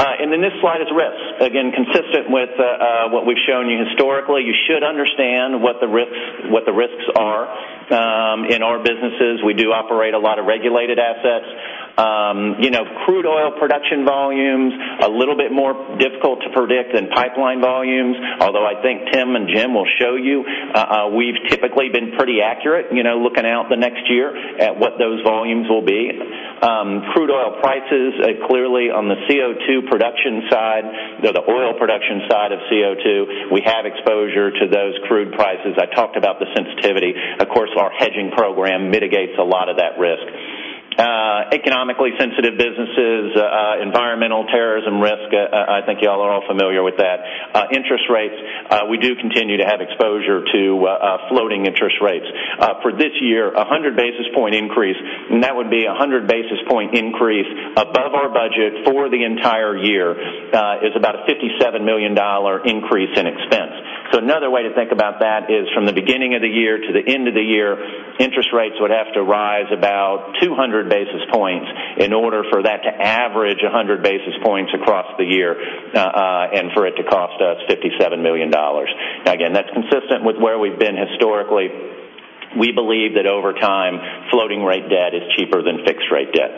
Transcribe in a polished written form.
And then this slide is risk. Again, consistent with what we've shown you historically, you should understand what the risks are. In our businesses, we do operate a lot of regulated assets. Crude oil production volumes, a little bit more difficult to predict than pipeline volumes, although I think Tim and Jim will show you we've typically been pretty accurate, looking out the next year at what those volumes will be. Crude oil prices, clearly on the CO2 production side, the oil production side of CO2, we have exposure to those crude prices. I talked about the sensitivity. Of course, our hedging program mitigates a lot of that risk. Economically sensitive businesses, environmental terrorism risk, I think you all are all familiar with that. Interest rates, we do continue to have exposure to floating interest rates. For this year, a 100 basis point increase, and that would be a 100 basis point increase above our budget for the entire year, is about a $57 million increase in expense. So another way to think about that is from the beginning of the year to the end of the year, interest rates would have to rise about 200 basis points in order for that to average 100 basis points across the year and for it to cost us $57 million. Now, again, that's consistent with where we've been historically. We believe that over time, floating rate debt is cheaper than fixed rate debt.